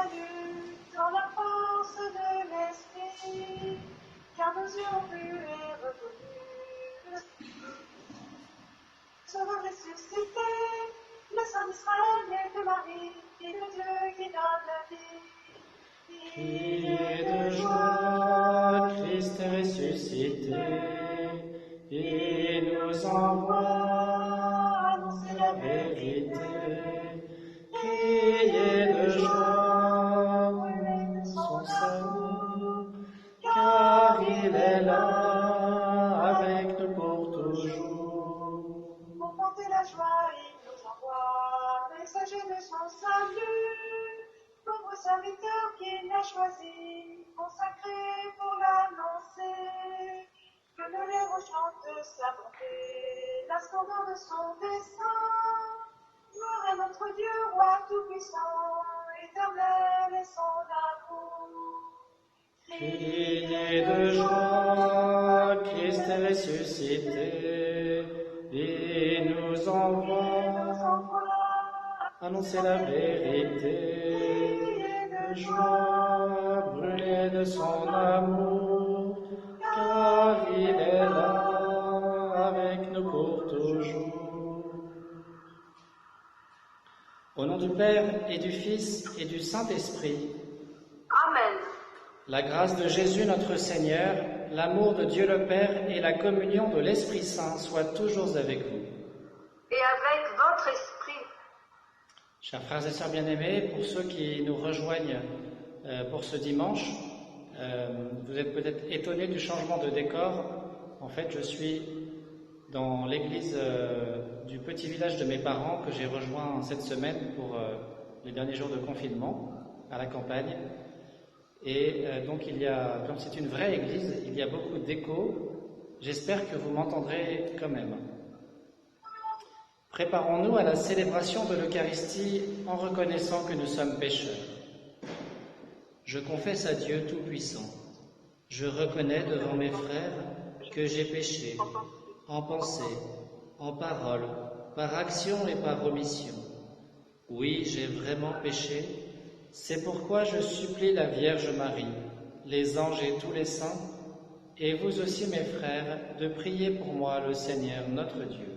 salut dans la force de l'Esprit, car nos yeux ont vu et reconnu. Sera ressuscité, le Saint d'Israël et de Marie, et de Dieu qui donne la vie. Criez de joie, Christ est ressuscité, il nous envoie annoncer la vérité. Criez de joie, son salut, car il est là avec nous pour toujours. Pour porter la joie, il nous envoie, messager de son salut, nombreux serviteurs qu'il a choisis, consacrés pour l'annoncer. Que le héros chante sa bonté, la splendeur de son dessein. Gloire à notre Dieu, roi tout-puissant, éternel est son amour. Criez de joie, Christ est ressuscité, il nous envoie annoncer la vérité. De joie, brûler de son amour, car il est là avec nous pour toujours. Au nom du Père et du Fils et du Saint-Esprit, Amen. la grâce de Jésus notre Seigneur, l'amour de Dieu le Père et la communion de l'Esprit Saint soient toujours avec vous. Et avec votre esprit. Chers frères et sœurs bien-aimés, pour ceux qui nous rejoignent pour ce dimanche, vous êtes peut-être étonnés du changement de décor. En fait, je suis dans l'église du petit village de mes parents que j'ai rejoint cette semaine pour les derniers jours de confinement à la campagne. Et donc comme c'est une vraie église, il y a beaucoup d'écho. J'espère que vous m'entendrez quand même. Préparons-nous à la célébration de l'Eucharistie en reconnaissant que nous sommes pécheurs. Je confesse à Dieu Tout-Puissant. Je reconnais devant mes frères que j'ai péché, en pensée, en parole, par action et par omission. Oui, j'ai vraiment péché. C'est pourquoi je supplie la Vierge Marie, les anges et tous les saints, et vous aussi mes frères, de prier pour moi le Seigneur notre Dieu.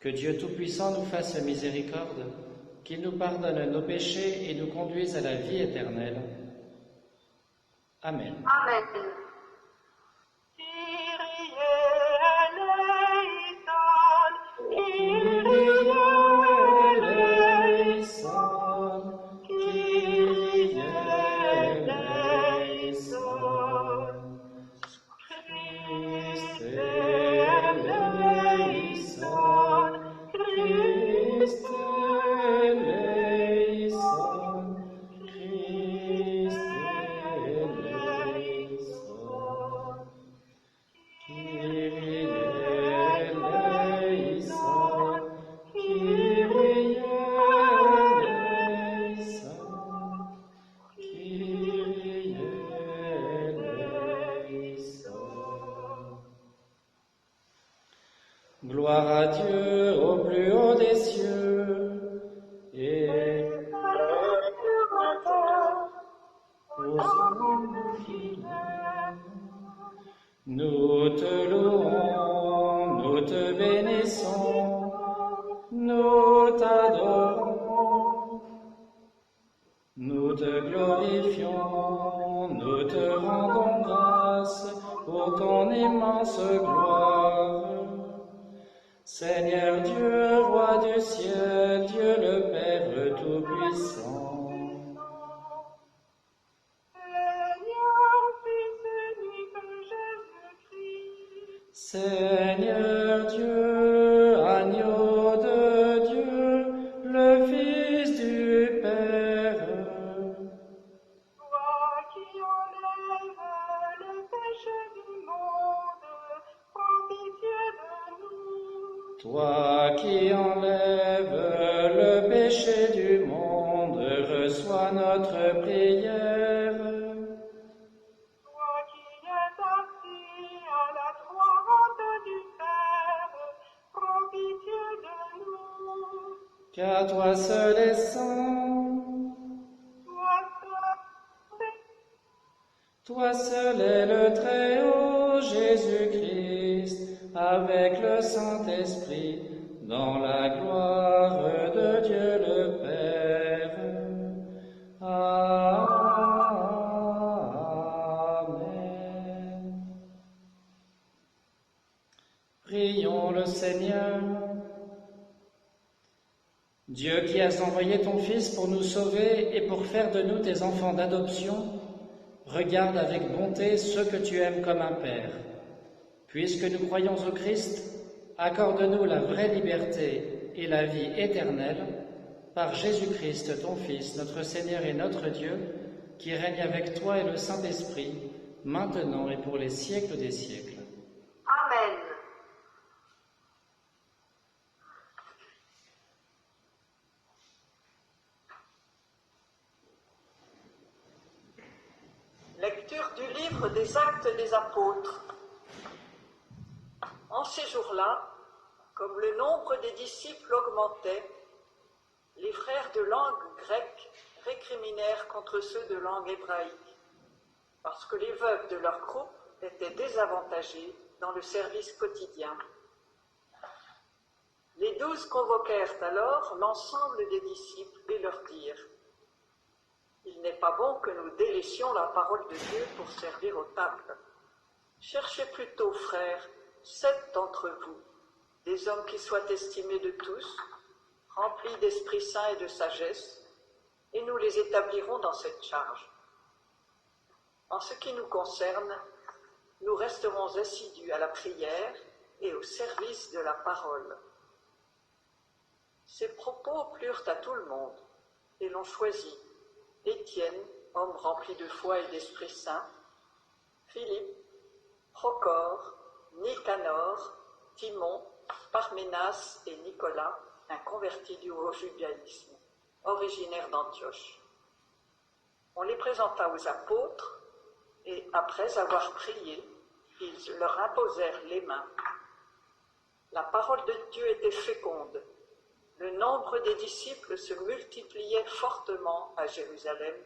Que Dieu Tout-Puissant nous fasse miséricorde, qu'il nous pardonne nos péchés et nous conduise à la vie éternelle. Amen. Amen. Gloire à Dieu au plus haut des cieux et aux hommes fidèles. Nous te louons, nous te bénissons, nous t'adorons, nous te glorifions, nous te rendons grâce pour ton immense gloire. Seigneur Dieu, roi du ciel, Dieu le Père Tout-Puissant. Seigneur Dieu, agneau de Dieu, le Fils du Père. Toi qui enlèves le péché du monde, prends pitié de nous. Toi qui enlèves le péché du monde, reçois notre prière. Toi qui es assis à la droite du Père, prends pitié de nous. Qu'à toi seul est saint, Toi seul est le Très-Haut, Jésus-Christ, avec le Saint-Esprit, dans la gloire de Dieu le Père. Amen. Prions le Seigneur. Dieu qui as envoyé ton Fils pour nous sauver et pour faire de nous tes enfants d'adoption, regarde avec bonté ceux que tu aimes comme un Père. Puisque nous croyons au Christ, accorde-nous la vraie liberté et la vie éternelle, par Jésus-Christ, ton Fils, notre Seigneur et notre Dieu, qui règne avec toi et le Saint-Esprit, maintenant et pour les siècles des siècles. Amen. Lecture du livre des Actes des Apôtres. En ces jours-là, comme le nombre des disciples augmentait, les frères de langue grecque récriminèrent contre ceux de langue hébraïque, parce que les veuves de leur groupe étaient désavantagées dans le service quotidien. Les 12 convoquèrent alors l'ensemble des disciples et leur dirent : il n'est pas bon que nous délaissions la parole de Dieu pour servir aux tables. Cherchez plutôt, frères, 7 d'entre vous, des hommes qui soient estimés de tous, remplis d'Esprit Saint et de sagesse, et nous les établirons dans cette charge. En ce qui nous concerne, nous resterons assidus à la prière et au service de la parole. Ces propos plurent à tout le monde, et l'on choisit Étienne, homme rempli de foi et d'Esprit Saint, Philippe, Procore, Nicanor, Timon, Parménas et Nicolas, un converti du judaïsme, originaire d'Antioche. On les présenta aux apôtres et, après avoir prié, ils leur imposèrent les mains. La parole de Dieu était féconde. Le nombre des disciples se multipliait fortement à Jérusalem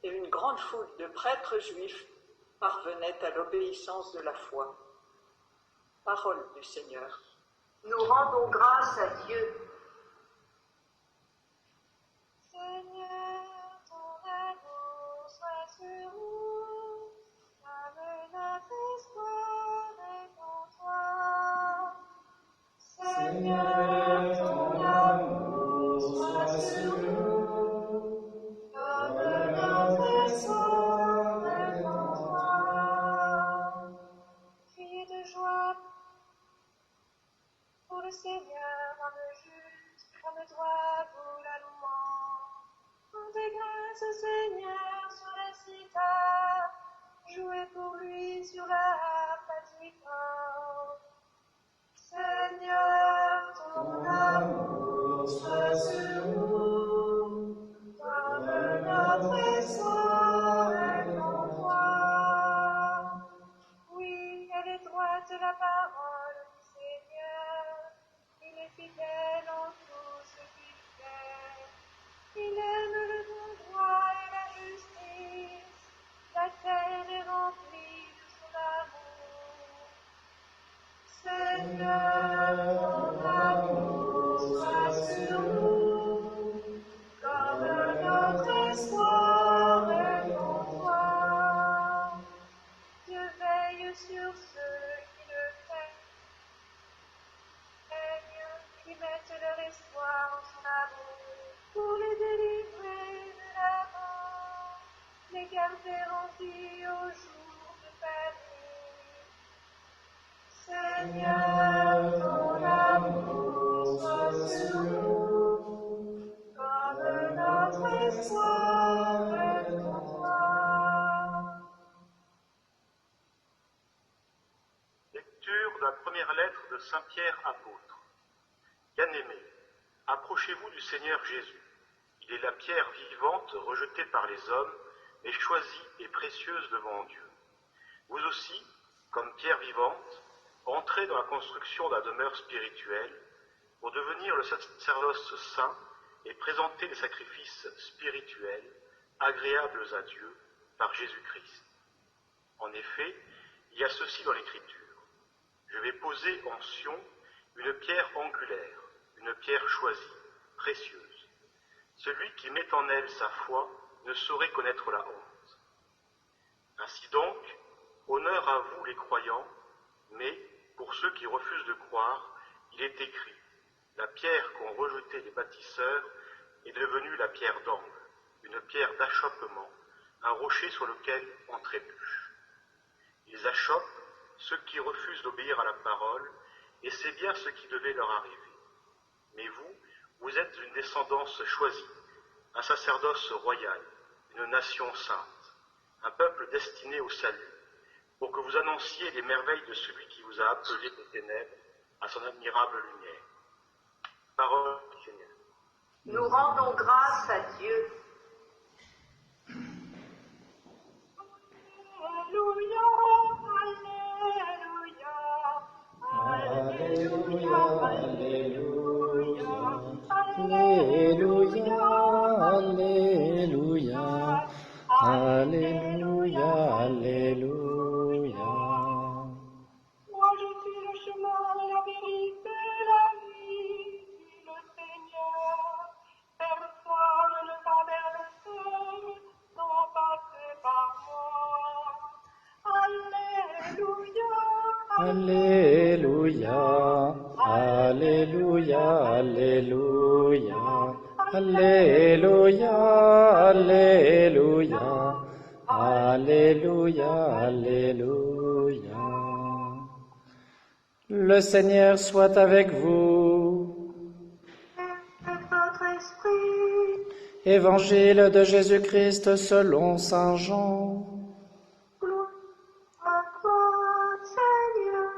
et une grande foule de prêtres juifs parvenait à l'obéissance de la foi. Parole du Seigneur. Nous rendons grâce à Dieu. Seigneur, ton amour soit sur nous, comme notre espoir est en toi. Seigneur, ton amour soit sur nous, comme notre espoir est en toi. Criez de joie pour le Seigneur, homme juste, comme toi pour la louange. Rendez grâce au Seigneur sur la cithare, jouez pour lui sur la harpe fatigante. Seigneur, ton amour soit sur nous, comme notre espoir est en toi. Oui, elle est droite la parole du Seigneur, il est fidèle en tout ce qu'il fait. Il aime le bon droit et la justice, la terre est remplie de son amour. Seigneur, ton amour soit sur nous, comme notre espoir est en toi. Dieu veille sur ceux qui le craignent, qui mettent leur espoir en son amour, pour les délivrer de la mort, les garder en vie au jour de famine. Seigneur, ton amour soit sur nous, comme notre espoir est en toi. Lecture de la première lettre de Saint Pierre apôtre. Bien-aimés, approchez-vous du Seigneur Jésus. Il est la pierre vivante rejetée par les hommes, mais choisie et précieuse devant Dieu. Vous aussi, comme pierre vivante, entrez dans la construction de la demeure spirituelle pour devenir le sacerdoce saint et présenter des sacrifices spirituels agréables à Dieu par Jésus-Christ. En effet, il y a ceci dans l'Écriture. Je vais poser en Sion une pierre angulaire, une pierre choisie, précieuse. Celui qui met en elle sa foi ne saurait connaître la honte. Ainsi donc, honneur à vous les croyants, mais pour ceux qui refusent de croire, il est écrit, la pierre qu'ont rejetée les bâtisseurs est devenue la pierre d'angle, une pierre d'achoppement, un rocher sur lequel on trébuche. Ils achoppent ceux qui refusent d'obéir à la parole, et c'est bien ce qui devait leur arriver. Mais vous êtes une descendance choisie, un sacerdoce royal, une nation sainte, un peuple destiné au salut, pour que vous annonciez les merveilles de celui qui vous a appelé des ténèbres à son admirable lumière. Parole du Seigneur. Nous rendons grâce à Dieu. Alléluia, Alléluia, Alléluia, Alléluia, Alléluia, Alléluia. Moi je suis le chemin, la vérité, la vie, dit le Seigneur. Personne ne va vers le Père sans passer par moi. Alléluia, Alléluia, Alléluia, Alléluia, Alléluia, Alléluia, Alléluia. Le Seigneur soit avec vous. avec votre esprit. Évangile de Jésus-Christ selon saint Jean. Gloire à toi, Seigneur.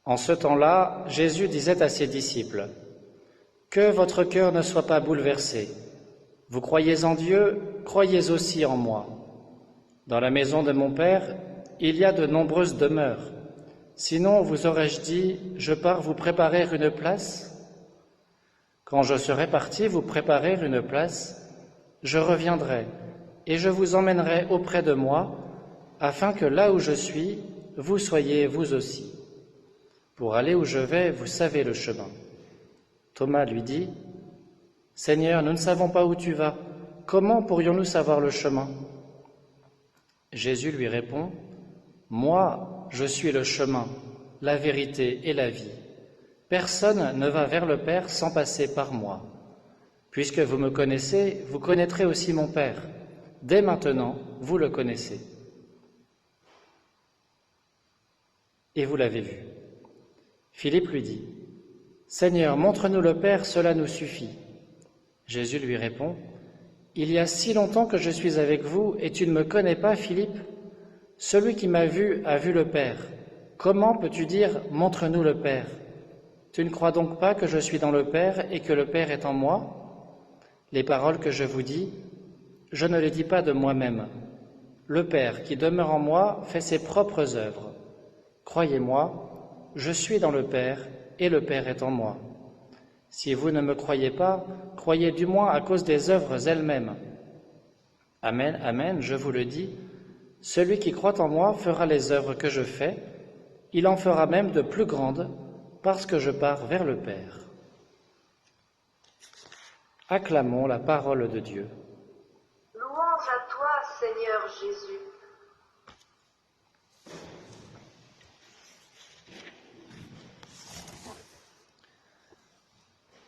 En ce temps-là, Jésus disait à ses disciples, « Que votre cœur ne soit pas bouleversé. Vous croyez en Dieu, croyez aussi en moi. Dans la maison de mon Père, il y a de nombreuses demeures. Sinon, vous aurais-je dit, je pars vous préparer une place ? Quand je serai parti vous préparer une place, je reviendrai et je vous emmènerai auprès de moi, afin que là où je suis, vous soyez vous aussi. Pour aller où je vais, vous savez le chemin. » Thomas lui dit, « Seigneur, nous ne savons pas où tu vas. Comment pourrions-nous savoir le chemin ?» Jésus lui répond, « Moi, je suis le chemin, la vérité et la vie. Personne ne va vers le Père sans passer par moi. Puisque vous me connaissez, vous connaîtrez aussi mon Père. Dès maintenant, vous le connaissez. Et vous l'avez vu. » Philippe lui dit, « Seigneur, montre-nous le Père, cela nous suffit. » Jésus lui répond, « Il y a si longtemps que je suis avec vous et tu ne me connais pas, Philippe ? Celui qui m'a vu a vu le Père. Comment peux-tu dire « Montre-nous le Père » ? Tu ne crois donc pas que je suis dans le Père et que le Père est en moi ? Les paroles que je vous dis, je ne les dis pas de moi-même. Le Père qui demeure en moi fait ses propres œuvres. Croyez-moi, je suis dans le Père et le Père est en moi. Si vous ne me croyez pas, croyez du moins à cause des œuvres elles-mêmes. Amen, amen, je vous le dis, celui qui croit en moi fera les œuvres que je fais, il en fera même de plus grandes, parce que je pars vers le Père. Acclamons la parole de Dieu. Louange à toi, Seigneur Jésus.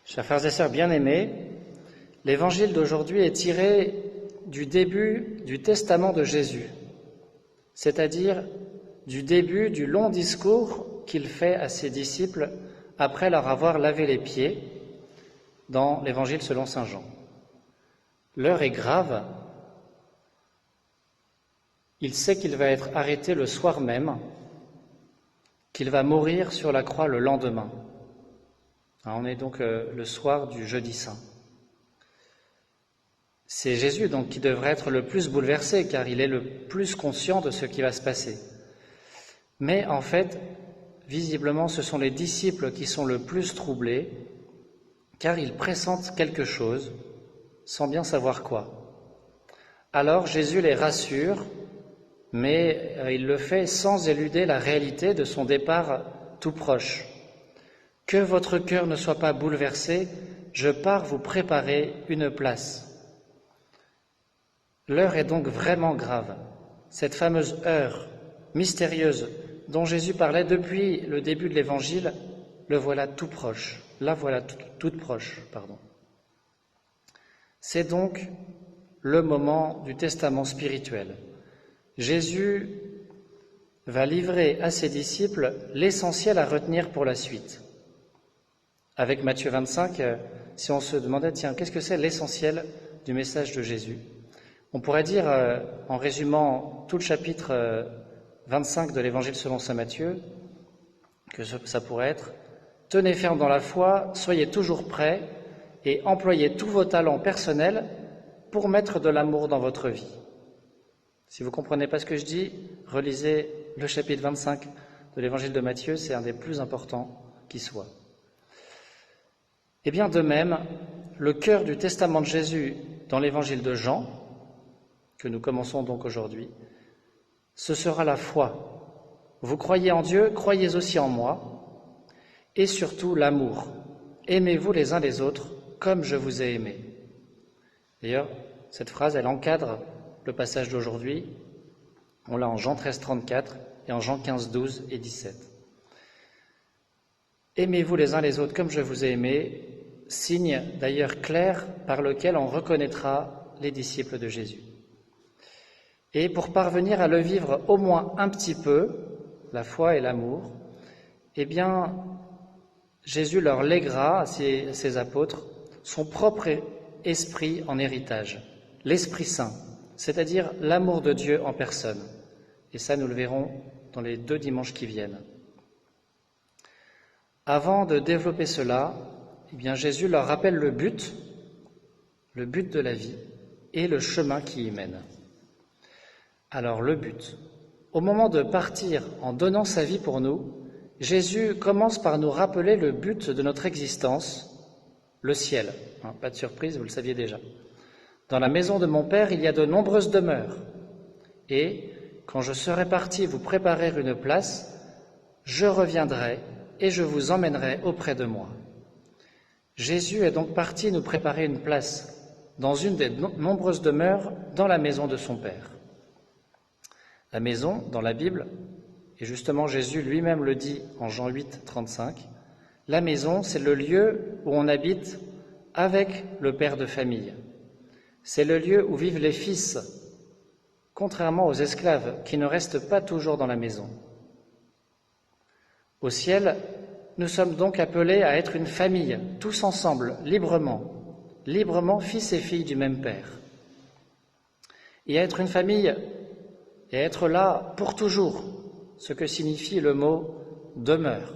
Chers frères et sœurs bien-aimés, l'évangile d'aujourd'hui est tiré du début du testament de Jésus, c'est-à-dire du début du long discours qu'il fait à ses disciples après leur avoir lavé les pieds dans l'évangile selon saint Jean. L'heure est grave, il sait qu'il va être arrêté le soir même, qu'il va mourir sur la croix le lendemain. On est donc le soir du jeudi saint. C'est Jésus donc qui devrait être le plus bouleversé, car il est le plus conscient de ce qui va se passer. Mais en fait, visiblement, ce sont les disciples qui sont le plus troublés, car ils pressentent quelque chose, sans bien savoir quoi. Alors Jésus les rassure mais il le fait sans éluder la réalité de son départ tout proche. « Que votre cœur ne soit pas bouleversé, je pars vous préparer une place. » L'heure est donc vraiment grave. Cette fameuse heure mystérieuse dont Jésus parlait depuis le début de l'Évangile, le voilà tout proche. La voilà toute proche, pardon. C'est donc le moment du testament spirituel. Jésus va livrer à ses disciples l'essentiel à retenir pour la suite. Avec Matthieu 25, si on se demandait, tiens, qu'est-ce que c'est l'essentiel du message de Jésus ? On pourrait dire, en résumant tout le chapitre 25 de l'Évangile selon saint Matthieu, que ça pourrait être « Tenez ferme dans la foi, soyez toujours prêts et employez tous vos talents personnels pour mettre de l'amour dans votre vie. » Si vous ne comprenez pas ce que je dis, relisez le chapitre 25 de l'Évangile de Matthieu, c'est un des plus importants qui soit. Et bien de même, le cœur du testament de Jésus dans l'Évangile de Jean, que nous commençons donc aujourd'hui, ce sera la foi. Vous croyez en Dieu, croyez aussi en moi, et surtout l'amour. Aimez-vous les uns les autres comme je vous ai aimé. D'ailleurs, cette phrase, elle encadre le passage d'aujourd'hui. On l'a en Jean 13, 34 et en Jean 15, 12 et 17. Aimez-vous les uns les autres comme je vous ai aimé, signe d'ailleurs clair par lequel on reconnaîtra les disciples de Jésus. Et pour parvenir à le vivre au moins un petit peu, la foi et l'amour, eh bien, Jésus leur lèguera à ses apôtres son propre esprit en héritage, l'Esprit Saint, c'est-à-dire l'amour de Dieu en personne. Et ça, nous le verrons dans les 2 dimanches qui viennent. Avant de développer cela, eh bien, Jésus leur rappelle le but de la vie et le chemin qui y mène. Alors, le but. Au moment de partir en donnant sa vie pour nous, Jésus commence par nous rappeler le but de notre existence, le ciel. Pas de surprise, vous le saviez déjà. Dans la maison de mon Père, il y a de nombreuses demeures. Et, quand je serai parti vous préparer une place, je reviendrai et je vous emmènerai auprès de moi. Jésus est donc parti nous préparer une place dans une des nombreuses demeures dans la maison de son Père. La maison, dans la Bible, et justement Jésus lui-même le dit en Jean 8, 35, la maison, c'est le lieu où on habite avec le père de famille. C'est le lieu où vivent les fils, contrairement aux esclaves qui ne restent pas toujours dans la maison. Au ciel, nous sommes donc appelés à être une famille, tous ensemble, librement fils et filles du même Père. Et à être une famille et à être là pour toujours, ce que signifie le mot « demeure ».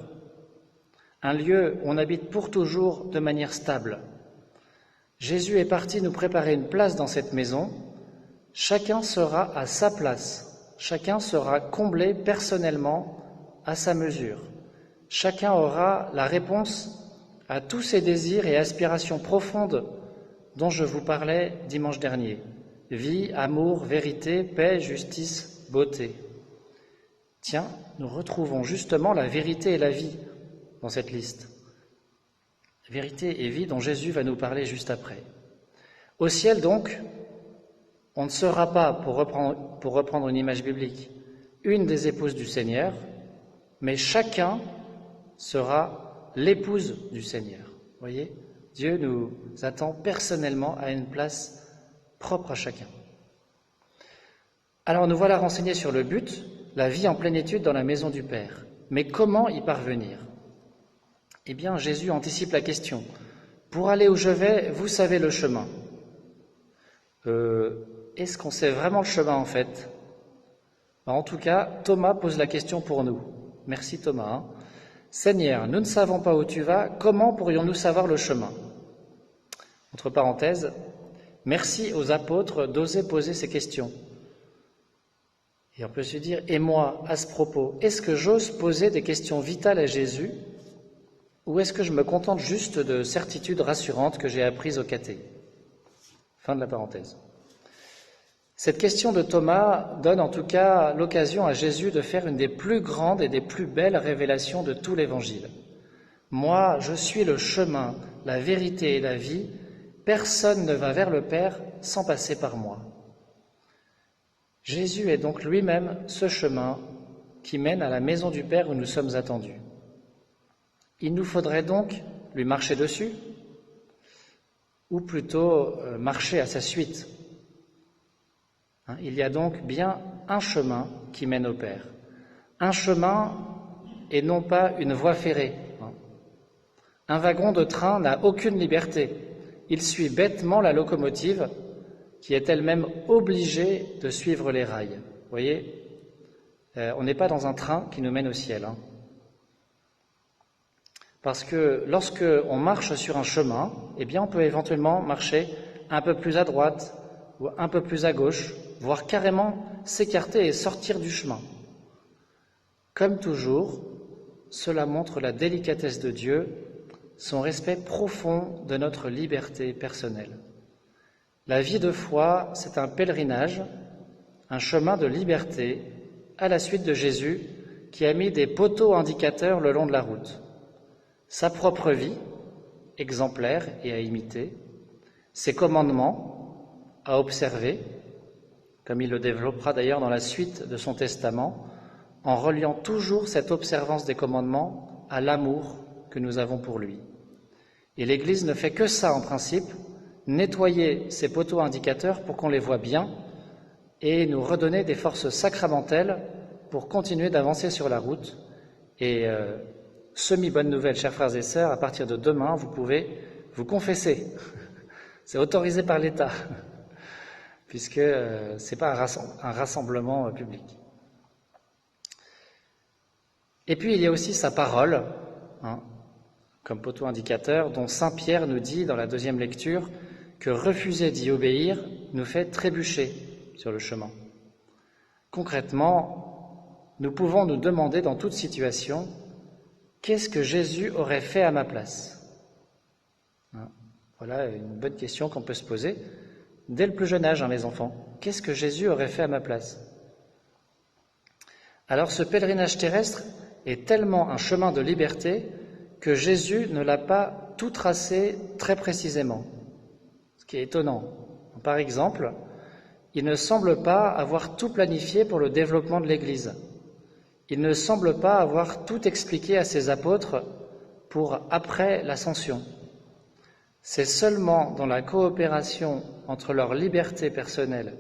Un lieu où on habite pour toujours de manière stable. Jésus est parti nous préparer une place dans cette maison. Chacun sera à sa place. Chacun sera comblé personnellement à sa mesure. Chacun aura la réponse à tous ses désirs et aspirations profondes dont je vous parlais dimanche dernier. Vie, amour, vérité, paix, justice, beauté. Tiens, nous retrouvons justement la vérité et la vie dans cette liste. Vérité et vie dont Jésus va nous parler juste après. Au ciel donc, on ne sera pas, pour reprendre une image biblique, une des épouses du Seigneur, mais chacun sera l'épouse du Seigneur. Vous voyez, Dieu nous attend personnellement à une place propre à chacun. Alors nous voilà renseignés sur le but, la vie en plénitude dans la maison du Père. Mais comment y parvenir ? Eh bien, Jésus anticipe la question. Pour aller où je vais, vous savez le chemin. Est-ce qu'on sait vraiment le chemin en fait ? En tout cas, Thomas pose la question pour nous. Merci Thomas. Seigneur, nous ne savons pas où tu vas, comment pourrions-nous savoir le chemin ? Entre parenthèses, merci aux apôtres d'oser poser ces questions. Et on peut se dire, et moi, à ce propos, est-ce que j'ose poser des questions vitales à Jésus ou est-ce que je me contente juste de certitudes rassurantes que j'ai apprises au caté ? Fin de la parenthèse. Cette question de Thomas donne en tout cas l'occasion à Jésus de faire une des plus grandes et des plus belles révélations de tout l'Évangile. Moi, je suis le chemin, la vérité et la vie. Personne ne va vers le Père sans passer par moi. Jésus est donc lui-même ce chemin qui mène à la maison du Père où nous sommes attendus. Il nous faudrait donc lui marcher dessus, ou plutôt marcher à sa suite. Il y a donc bien un chemin qui mène au Père. Un chemin et non pas une voie ferrée. Un wagon de train n'a aucune liberté. Il suit bêtement la locomotive qui est elle-même obligée de suivre les rails. Vous voyez, on n'est pas dans un train qui nous mène au ciel. Parce que lorsque on marche sur un chemin, eh bien on peut éventuellement marcher un peu plus à droite ou un peu plus à gauche, voire carrément s'écarter et sortir du chemin. Comme toujours, cela montre la délicatesse de Dieu, son respect profond de notre liberté personnelle. La vie de foi, c'est un pèlerinage, un chemin de liberté à la suite de Jésus qui a mis des poteaux indicateurs le long de la route. Sa propre vie, exemplaire et à imiter, ses commandements à observer, comme il le développera d'ailleurs dans la suite de son testament, en reliant toujours cette observance des commandements à l'amour que nous avons pour lui. Et l'Église ne fait que ça en principe, nettoyer ces poteaux indicateurs pour qu'on les voit bien et nous redonner des forces sacramentelles pour continuer d'avancer sur la route. Et semi-bonne nouvelle, chers frères et sœurs, à partir de demain, vous pouvez vous confesser. C'est autorisé par l'État, puisque ce n'est pas un rassemblement public. Et puis il y a aussi sa parole, comme poteau indicateur, dont saint Pierre nous dit dans la deuxième lecture que refuser d'y obéir nous fait trébucher sur le chemin. Concrètement, nous pouvons nous demander dans toute situation, qu'est-ce que Jésus aurait fait à ma place ? Voilà une bonne question qu'on peut se poser dès le plus jeune âge, mes enfants. Qu'est-ce que Jésus aurait fait à ma place ? Alors ce pèlerinage terrestre est tellement un chemin de liberté que Jésus ne l'a pas tout tracé très précisément, ce qui est étonnant. Par exemple, il ne semble pas avoir tout planifié pour le développement de l'Église. Il ne semble pas avoir tout expliqué à ses apôtres pour après l'ascension. C'est seulement dans la coopération entre leur liberté personnelle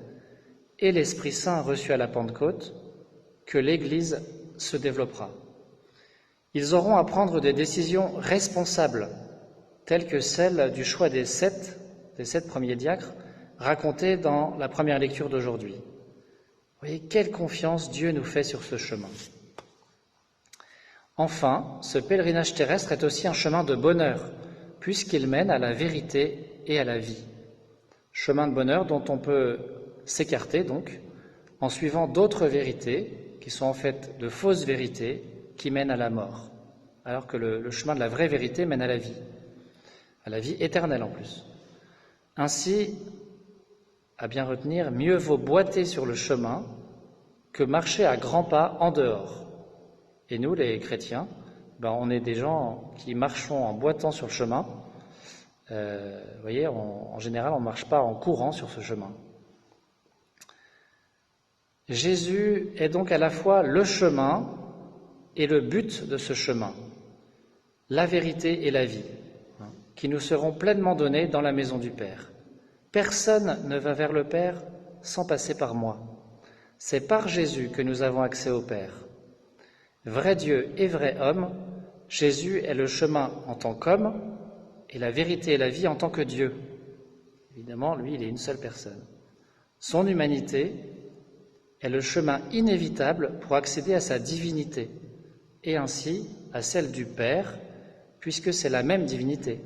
et l'Esprit Saint reçu à la Pentecôte que l'Église se développera. Ils auront à prendre des décisions responsables, telles que celle du choix des sept premiers diacres, racontées dans la première lecture d'aujourd'hui. Vous voyez quelle confiance Dieu nous fait sur ce chemin. Enfin, ce pèlerinage terrestre est aussi un chemin de bonheur, puisqu'il mène à la vérité et à la vie. Chemin de bonheur dont on peut s'écarter donc, en suivant d'autres vérités, qui sont en fait de fausses vérités, qui mènent à la mort, alors que le chemin de la vraie vérité mène à la vie éternelle en plus. Ainsi, à bien retenir, mieux vaut boiter sur le chemin que marcher à grands pas en dehors. Et nous, les chrétiens, on est des gens qui marchons en boitant sur le chemin. Vous voyez, en général, on ne marche pas en courant sur ce chemin. Jésus est donc à la fois le chemin et le but de ce chemin, la vérité et la vie, qui nous seront pleinement donnés dans la maison du Père. Personne ne va vers le Père sans passer par moi. C'est par Jésus que nous avons accès au Père. Vrai Dieu et vrai homme, Jésus est le chemin en tant qu'homme et la vérité et la vie en tant que Dieu. Évidemment, lui, il est une seule personne. Son humanité est le chemin inévitable pour accéder à sa divinité et ainsi à celle du Père, puisque c'est la même divinité,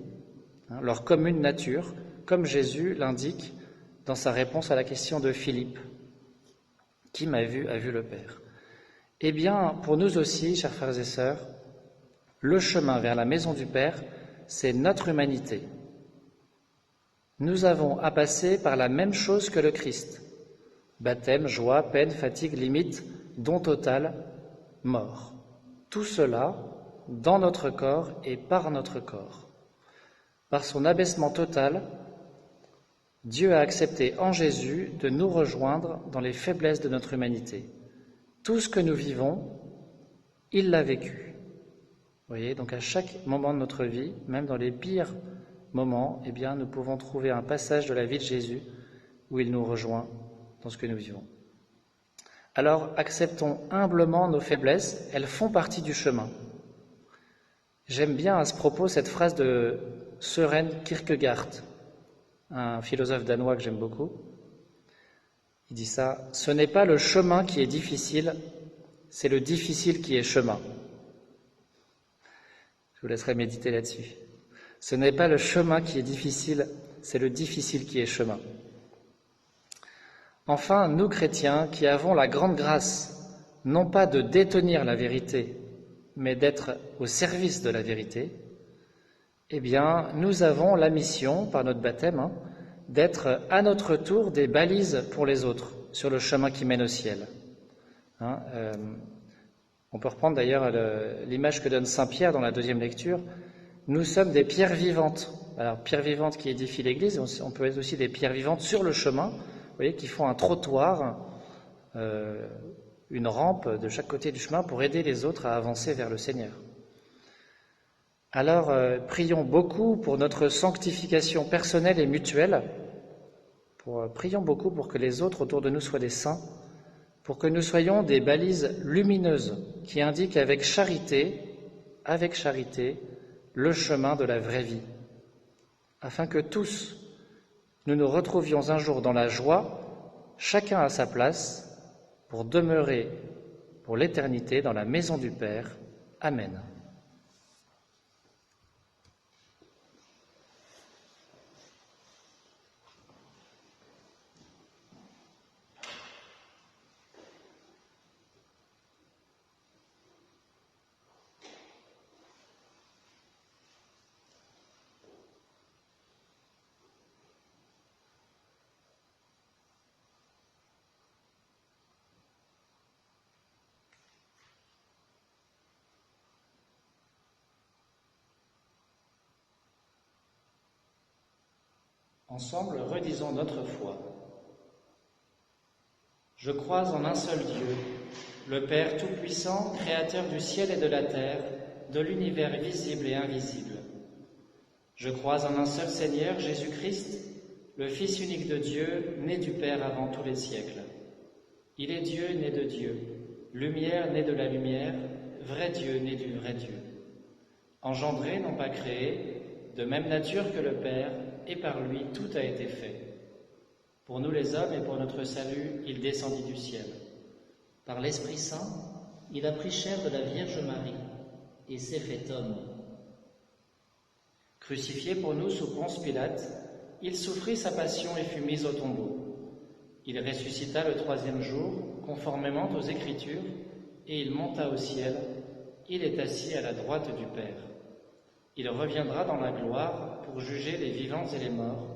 leur commune nature, comme Jésus l'indique dans sa réponse à la question de Philippe. Qui m'a vu a vu le Père. Eh bien, pour nous aussi, chers frères et sœurs, le chemin vers la maison du Père, c'est notre humanité. Nous avons à passer par la même chose que le Christ. Baptême, joie, peine, fatigue, limite, don total, mort. Tout cela dans notre corps et par notre corps. Par son abaissement total, Dieu a accepté en Jésus de nous rejoindre dans les faiblesses de notre humanité. Tout ce que nous vivons, il l'a vécu. Vous voyez, donc à chaque moment de notre vie, même dans les pires moments, eh bien, nous pouvons trouver un passage de la vie de Jésus où il nous rejoint dans ce que nous vivons. Alors, acceptons humblement nos faiblesses, elles font partie du chemin. J'aime bien à ce propos cette phrase de Søren Kierkegaard, un philosophe danois que j'aime beaucoup. Il dit ça, « Ce n'est pas le chemin qui est difficile, c'est le difficile qui est chemin. » Je vous laisserai méditer là-dessus. Ce n'est pas le chemin qui est difficile, c'est le difficile qui est chemin. Enfin, nous chrétiens qui avons la grande grâce, non pas de détenir la vérité, mais d'être au service de la vérité, eh bien, nous avons la mission, par notre baptême, d'être à notre tour des balises pour les autres sur le chemin qui mène au ciel. On peut reprendre d'ailleurs l'image que donne Saint Pierre dans la deuxième lecture. Nous sommes des pierres vivantes. Alors, pierres vivantes qui édifient l'Église, on peut être aussi des pierres vivantes sur le chemin, vous voyez, qui font un trottoir, une rampe de chaque côté du chemin pour aider les autres à avancer vers le Seigneur. Alors, prions beaucoup pour notre sanctification personnelle et mutuelle. Prions beaucoup pour que les autres autour de nous soient des saints, pour que nous soyons des balises lumineuses qui indiquent avec charité, le chemin de la vraie vie, afin que tous, nous nous retrouvions un jour dans la joie, chacun à sa place, pour demeurer pour l'éternité dans la maison du Père. Amen. Ensemble, redisons notre foi. Je crois en un seul Dieu, le Père Tout-Puissant, Créateur du ciel et de la terre, de l'univers visible et invisible. Je crois en un seul Seigneur, Jésus-Christ, le Fils unique de Dieu, né du Père avant tous les siècles. Il est Dieu né de Dieu, lumière né de la lumière, vrai Dieu né du vrai Dieu. Engendré, non pas créé, de même nature que le Père, et par lui tout a été fait. Pour nous les hommes et pour notre salut, il descendit du ciel. Par l'Esprit Saint, il a pris chair de la Vierge Marie et s'est fait homme. Crucifié pour nous sous Ponce Pilate, il souffrit sa passion et fut mis au tombeau. Il ressuscita le troisième jour, conformément aux Écritures, et il monta au ciel. Il est assis à la droite du Père. Il reviendra dans la gloire pour juger les vivants et les morts,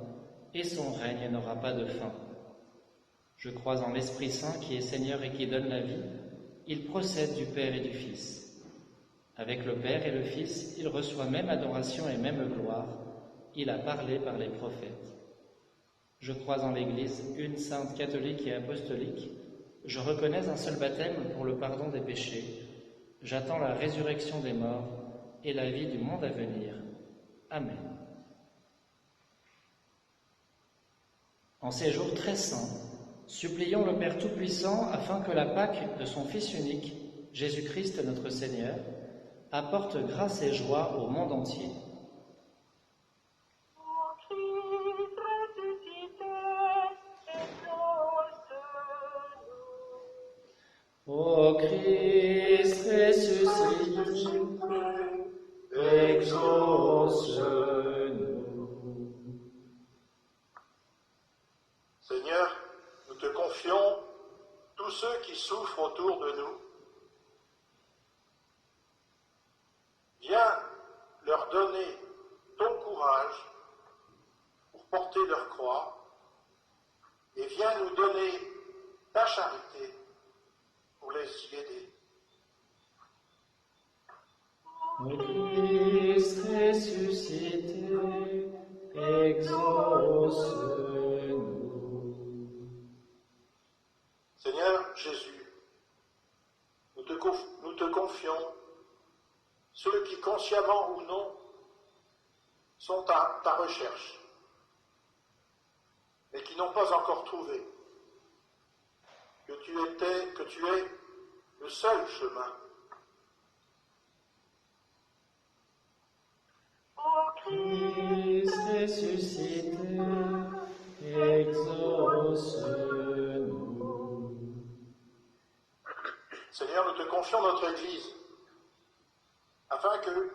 et son règne n'aura pas de fin. Je crois en l'Esprit Saint qui est Seigneur et qui donne la vie. Il procède du Père et du Fils. Avec le Père et le Fils, il reçoit même adoration et même gloire. Il a parlé par les prophètes. Je crois en l'Église, une sainte catholique et apostolique. Je reconnais un seul baptême pour le pardon des péchés. J'attends la résurrection des morts et la vie du monde à venir. Amen. En ces jours très saints, supplions le Père Tout-Puissant afin que la Pâque de son Fils unique, Jésus-Christ notre Seigneur, apporte grâce et joie au monde entier. Ô Christ ressuscité, exauce-nous. Seigneur, nous te confions tous ceux qui souffrent autour de nous. Viens leur donner ton courage pour porter leur croix et viens nous donner ta charité pour les y aider. Ô Christ ressuscité, exauce-nous. Seigneur Jésus, nous te confions ceux qui, consciemment ou non, sont à ta recherche, mais qui n'ont pas encore trouvé que tu es le seul chemin. Ô Christ ressuscité, exauce-nous. Seigneur, nous te confions notre Église, afin que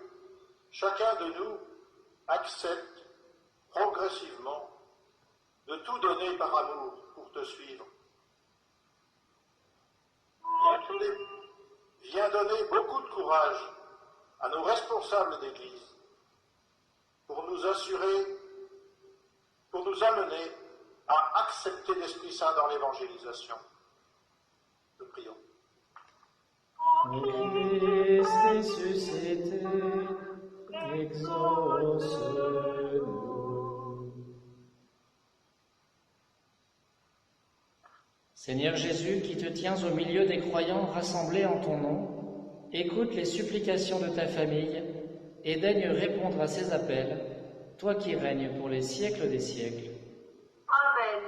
chacun de nous accepte progressivement de tout donner par amour pour te suivre. Viens donner beaucoup de courage à nos responsables d'Église pour nous amener à accepter l'Esprit Saint dans l'évangélisation. Nous prions. Christ ressuscité, exauce-nous. Seigneur Jésus, qui te tiens au milieu des croyants rassemblés en ton nom, écoute les supplications de ta famille et daigne répondre à ses appels, toi qui règnes pour les siècles des siècles. Amen.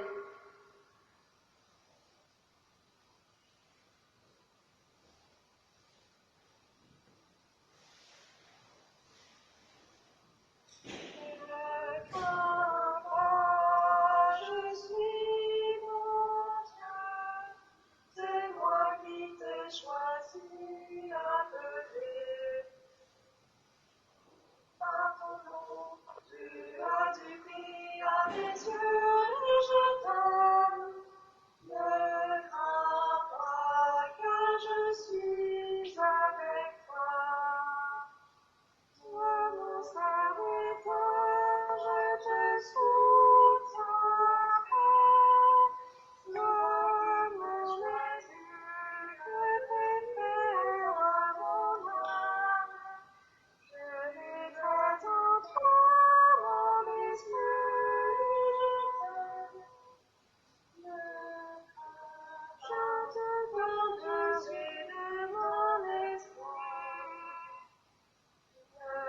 Je suis mon Dieu, c'est moi qui t'ai choisi, appelé par ton nom. Tu as du prix à mes yeux et je t'aime. Ne crains pas, car je suis avec toi. Toi, mon serviteur, je te soutiendrai. Toi, mon Jésus, que préfère mon âme. Je m'éclate en toi, mon esprit, je t'aime. Ne crains, je te donne Jésus de mon esprit. Ne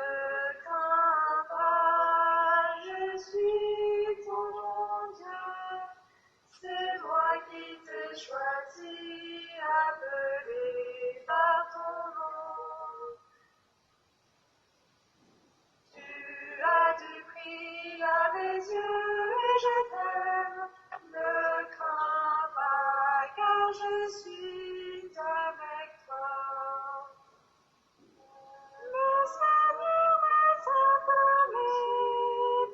crains pas, je suis ton Dieu, c'est moi qui t'ai choisi, appelé par ton nom. Tu as du prix à mes yeux et je t'aime, ne crains pas, car je suis avec toi. Le Seigneur est appelé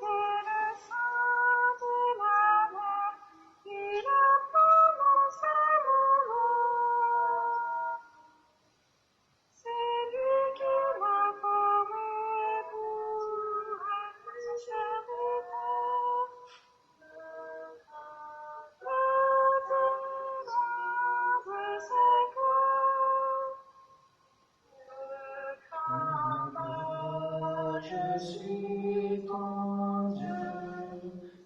dès le sein de ma mère, il a prononcé mon nom. C'est lui qui m'a formé pour être serviteur. Ne crains pas de ses corps. Ne crains pas, Je suis ton Dieu,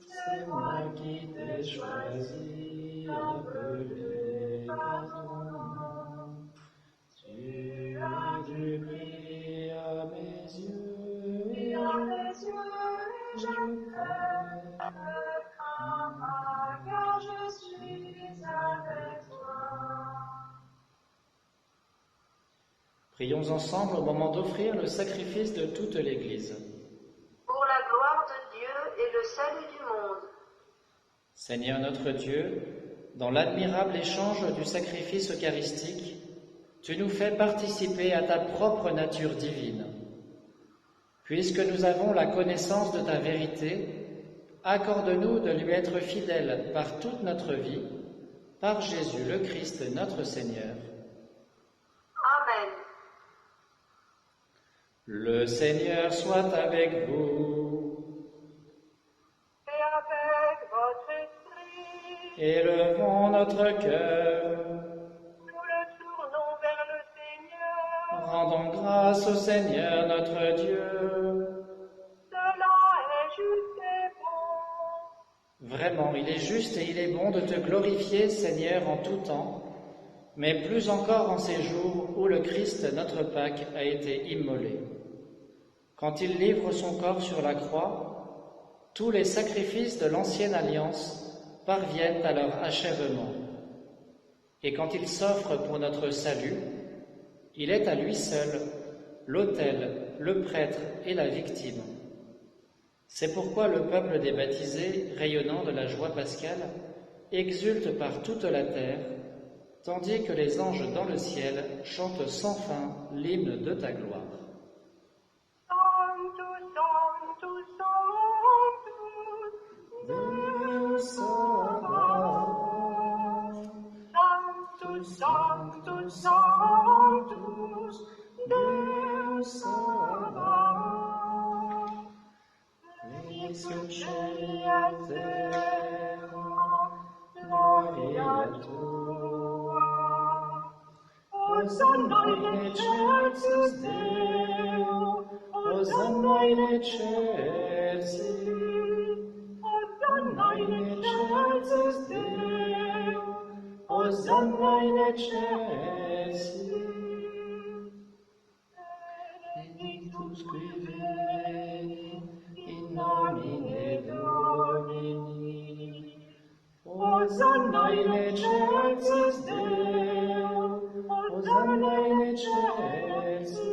c'est moi qui t'ai choisi, appelé par ton nom. Tu as du prix à mes yeux et à mes yeux, je t'aime. Ne crains pas, car je suis avec toi. Prions ensemble au moment d'offrir le sacrifice de toute l'Église. Pour la gloire de Dieu et le salut du monde. Seigneur notre Dieu, dans l'admirable échange du sacrifice eucharistique, tu nous fais participer à ta propre nature divine. Puisque nous avons la connaissance de ta vérité, accorde-nous de lui être fidèles par toute notre vie, par Jésus le Christ notre Seigneur. Amen. Le Seigneur soit avec vous. Et avec votre esprit, Élevons notre cœur. Nous le tournons vers le Seigneur. Rendons grâce au Seigneur notre Dieu. Cela est juste et bon. Vraiment, il est juste et il est bon de te glorifier, Seigneur, en tout temps, mais plus encore en ces jours où le Christ, notre Pâque, a été immolé. Quand il livre son corps sur la croix, tous les sacrifices de l'ancienne alliance parviennent à leur achèvement. Et quand il s'offre pour notre salut, il est à lui seul l'autel, le prêtre et la victime. C'est pourquoi le peuple des baptisés, rayonnant de la joie pascale, exulte par toute la terre, tandis que les anges dans le ciel chantent sans fin l'hymne de ta gloire. Sanctus, Sanctus, Sanctus, Deus Sabaoth. Ex celi et terra, gloria tua. Hosanna in excelsis Deo, Hosanna in excelsis, Hosanna in excelsis Deo, Hosanna in excelsis. Benedictus qui veni in nomine Domini. Hosanna in excelsis Deo, Hosanna in excelsis,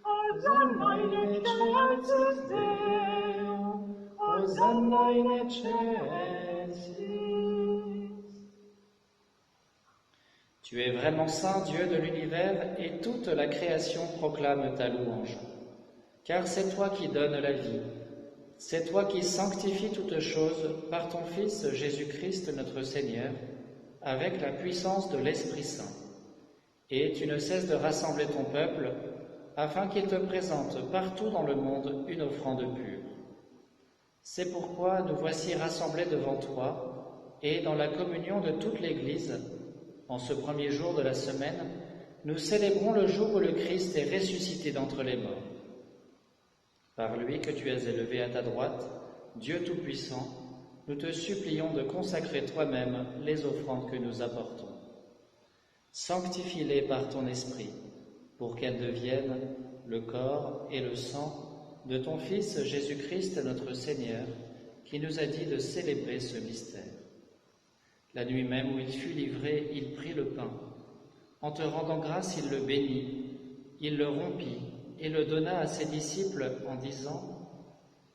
Hosanna in excelsis Deo, Hosanna in excelsis. Tu es vraiment saint, Dieu de l'univers, et toute la création proclame ta louange. Car c'est toi qui donnes la vie, c'est toi qui sanctifies toutes choses par ton Fils Jésus-Christ notre Seigneur, avec la puissance de l'Esprit Saint. Et tu ne cesses de rassembler ton peuple, afin qu'il te présente partout dans le monde une offrande pure. C'est pourquoi nous voici rassemblés devant toi, et dans la communion de toute l'Église, en ce premier jour de la semaine, nous célébrons le jour où le Christ est ressuscité d'entre les morts. Par lui que tu as élevé à ta droite, Dieu Tout-Puissant, nous te supplions de consacrer toi-même les offrandes que nous apportons. Sanctifie-les par ton Esprit, pour qu'elles deviennent le corps et le sang de ton Fils Jésus-Christ notre Seigneur, qui nous a dit de célébrer ce mystère. La nuit même où il fut livré, il prit le pain. En te rendant grâce, il le bénit, il le rompit et le donna à ses disciples en disant :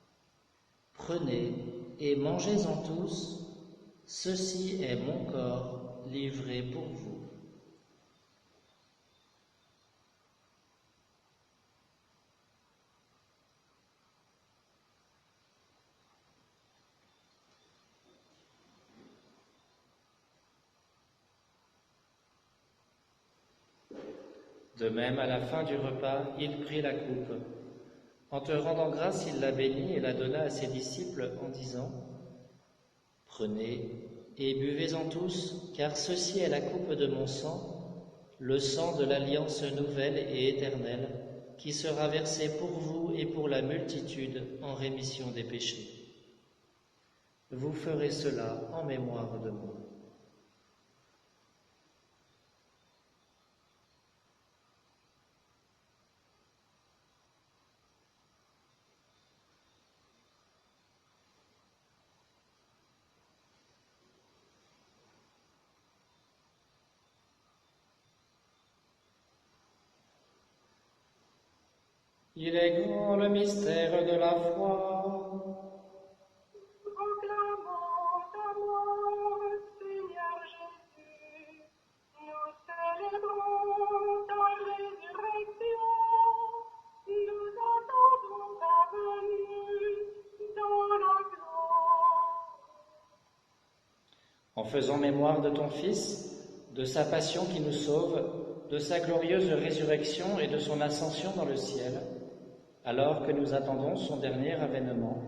« Prenez et mangez-en tous, ceci est mon corps livré pour vous. » De même, à la fin du repas, il prit la coupe. En te rendant grâce, il la bénit et la donna à ses disciples en disant : « Prenez et buvez-en tous, car ceci est la coupe de mon sang, le sang de l'alliance nouvelle et éternelle, qui sera versé pour vous et pour la multitude en rémission des péchés. Vous ferez cela en mémoire de moi. » Il est grand le mystère de la foi. Proclamons ta mort, Seigneur Jésus. Nous célébrons ta résurrection. Nous attendons ta venue dans la gloire. En faisant mémoire de ton Fils, de sa passion qui nous sauve, de sa glorieuse résurrection et de son ascension dans le ciel, alors que nous attendons son dernier avènement,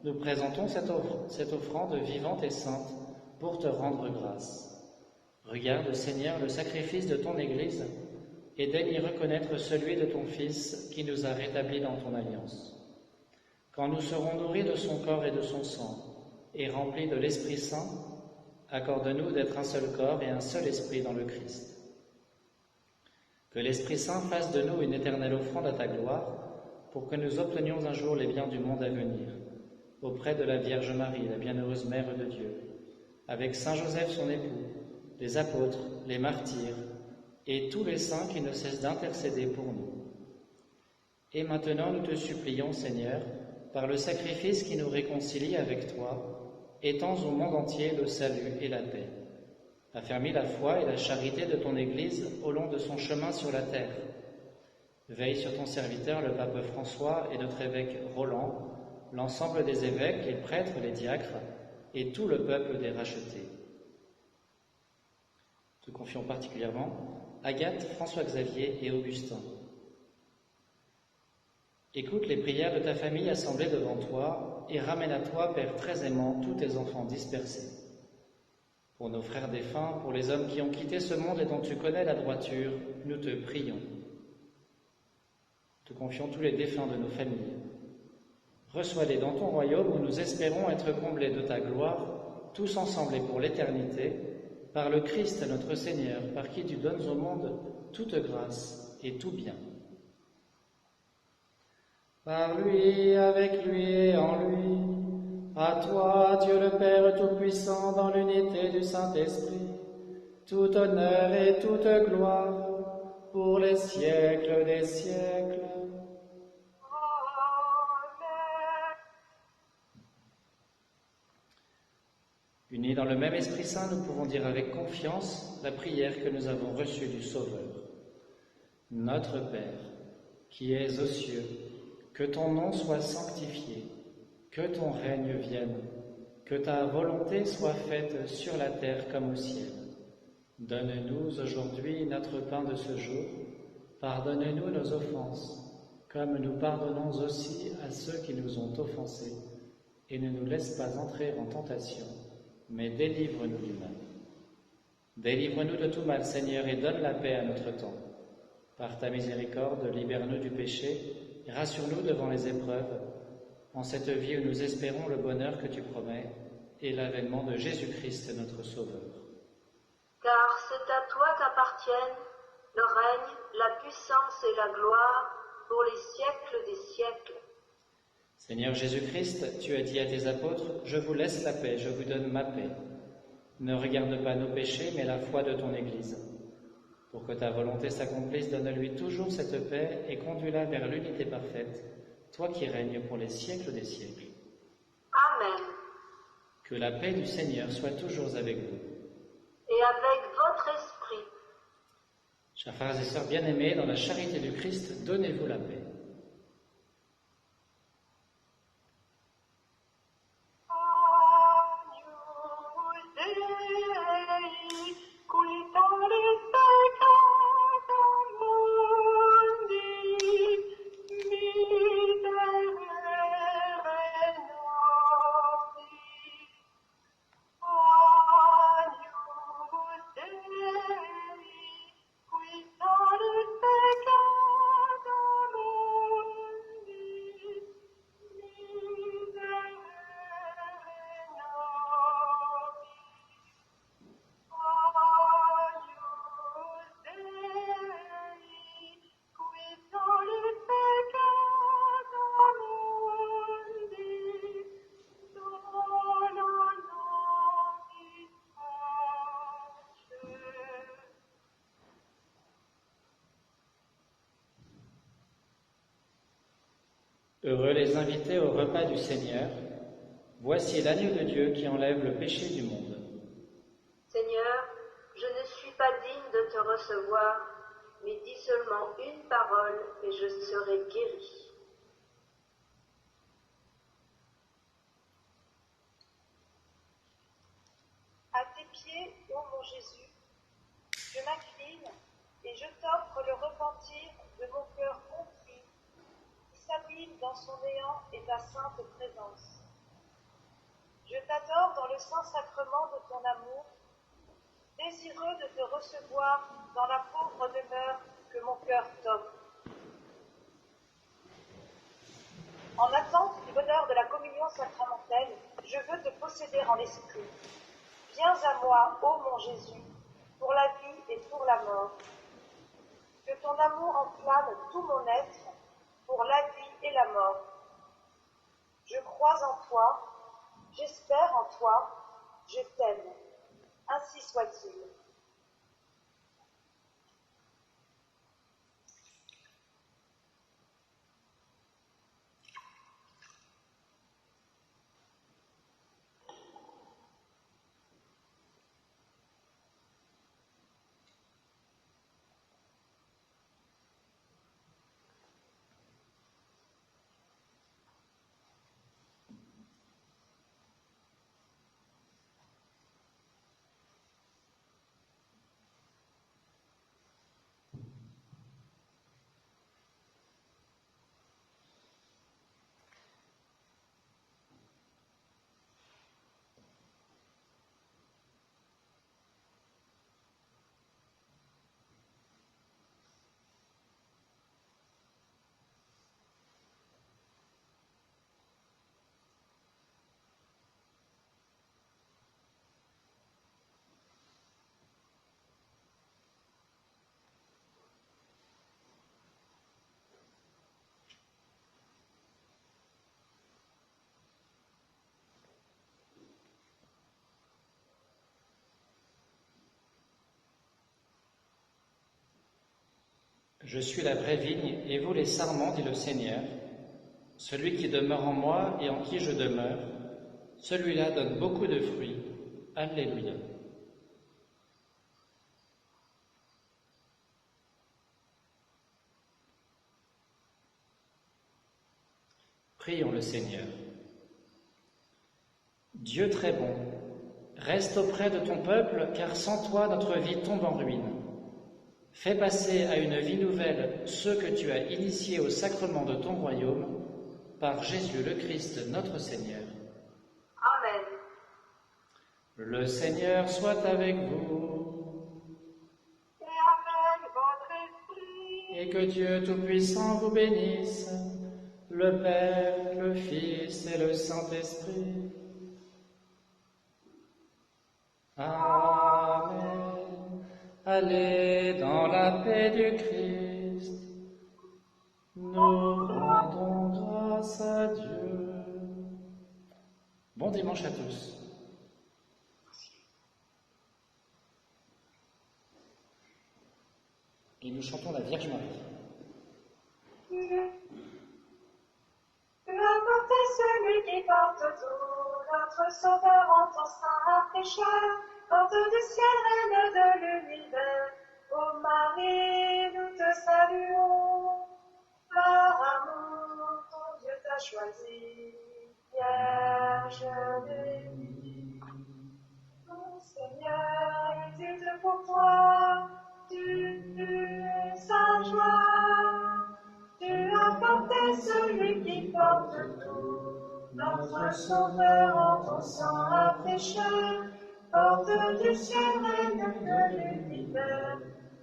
nous présentons cette offrande vivante et sainte pour te rendre grâce. Regarde, Seigneur, le sacrifice de ton Église et daigne y reconnaître celui de ton Fils qui nous a rétablis dans ton alliance. Quand nous serons nourris de son corps et de son sang et remplis de l'Esprit Saint, accorde-nous d'être un seul corps et un seul esprit dans le Christ. Que l'Esprit Saint fasse de nous une éternelle offrande à ta gloire, pour que nous obtenions un jour les biens du monde à venir, auprès de la Vierge Marie, la bienheureuse Mère de Dieu, avec Saint Joseph son époux, les apôtres, les martyrs, et tous les saints qui ne cessent d'intercéder pour nous. Et maintenant nous te supplions, Seigneur, par le sacrifice qui nous réconcilie avec toi, étends au monde entier le salut et la paix. Affermis la foi et la charité de ton Église au long de son chemin sur la terre. Veille sur ton serviteur, le pape François, et notre évêque Roland, l'ensemble des évêques, les prêtres, les diacres, et tout le peuple des rachetés. Te confions particulièrement Agathe, François-Xavier et Augustin. Écoute les prières de ta famille assemblée devant toi et ramène à toi, Père très aimant, tous tes enfants dispersés. Pour nos frères défunts, pour les hommes qui ont quitté ce monde et dont tu connais la droiture, nous te prions. Te confions tous les défunts de nos familles. Reçois-les dans ton royaume où nous espérons être comblés de ta gloire, tous ensemble et pour l'éternité, par le Christ notre Seigneur, par qui tu donnes au monde toute grâce et tout bien. Par lui, avec lui et en lui, à toi, Dieu le Père Tout-Puissant, dans l'unité du Saint-Esprit, tout honneur et toute gloire, pour les siècles des siècles. Unis dans le même Esprit Saint, nous pouvons dire avec confiance la prière que nous avons reçue du Sauveur. Notre Père, qui es aux cieux, que ton nom soit sanctifié, que ton règne vienne, que ta volonté soit faite sur la terre comme au ciel. Donne-nous aujourd'hui notre pain de ce jour. Pardonne-nous nos offenses, comme nous pardonnons aussi à ceux qui nous ont offensés. Et ne nous laisse pas entrer en tentation, mais délivre-nous du mal. Délivre-nous de tout mal, Seigneur, et donne la paix à notre temps. Par ta miséricorde, libère-nous du péché, et rassure-nous devant les épreuves, en cette vie où nous espérons le bonheur que tu promets, et l'avènement de Jésus-Christ, notre Sauveur. Car c'est à toi qu'appartiennent le règne, la puissance et la gloire pour les siècles des siècles. Seigneur Jésus-Christ, tu as dit à tes apôtres, « Je vous laisse la paix, je vous donne ma paix. Ne regarde pas nos péchés, mais la foi de ton Église. Pour que ta volonté s'accomplisse, donne-lui toujours cette paix et conduis-la vers l'unité parfaite, toi qui règnes pour les siècles des siècles. Amen. Que la paix du Seigneur soit toujours avec vous. Et avec votre esprit. Chers frères et sœurs bien-aimés, dans la charité du Christ, donnez-vous la paix. Heureux les invités au repas du Seigneur. Voici l'agneau de Dieu qui enlève le péché du monde. Seigneur, je ne suis pas digne de te recevoir, mais dis seulement une parole et je serai guéri. À tes pieds, ô mon Jésus, je m'incline et je t'offre le repentir de mon cœur contrit, qui s'abîme dans son néant et ta sainte présence. Je t'attends m'adore dans le saint-sacrement de ton amour, désireux de te recevoir dans la pauvre demeure que mon cœur t'offre. En attente du bonheur de la communion sacramentelle, je veux te posséder en esprit. Viens à moi, ô mon Jésus, pour la vie et pour la mort. Que ton amour enflamme tout mon être, pour la vie et la mort. Je crois en toi, j'espère en toi, je t'aime. Ainsi soit-il. Je suis la vraie vigne, et vous les sarments, dit le Seigneur. Celui qui demeure en moi et en qui je demeure, celui-là donne beaucoup de fruits. Alléluia. Prions le Seigneur. Dieu très bon, reste auprès de ton peuple, car sans toi notre vie tombe en ruine. Fais passer à une vie nouvelle ceux que tu as initiés au sacrement de ton royaume, par Jésus le Christ notre Seigneur. Amen. Le Seigneur soit avec vous. Et avec votre esprit. Et que Dieu Tout-Puissant vous bénisse, le Père, le Fils et le Saint-Esprit. Amen. Allez dans la paix du Christ. Nous rendons grâce à Dieu. Bon dimanche à tous. Et nous chantons la Vierge Marie. Tu as porté celui qui porte tout, notre Sauveur en ton sein pécheur, porte du ciel, reine de l'univers. Ô Marie, nous te saluons, par amour, ton Dieu t'a choisi, Vierge bénie. Mon Seigneur existe pour toi, tu es sa joie. Tu as porté celui qui porte tout, notre Sauveur en ton sang pécheur, porte du ciel, reine de l'univers.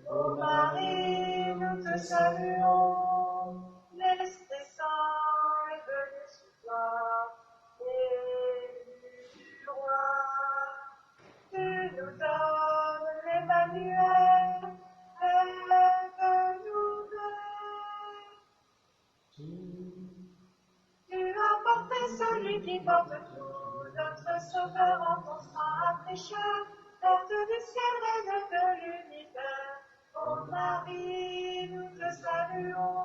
Ô Marie, nous te saluons, l'Esprit Saint est venu sur toi, et du roi, tu nous donnes l'Emmanuel, aide nous. Tu as porté celui qui porte tout, notre Sauveur en ton sang pécheur, porte du ciel, reine de l'univers. Ô Marie, nous te saluons,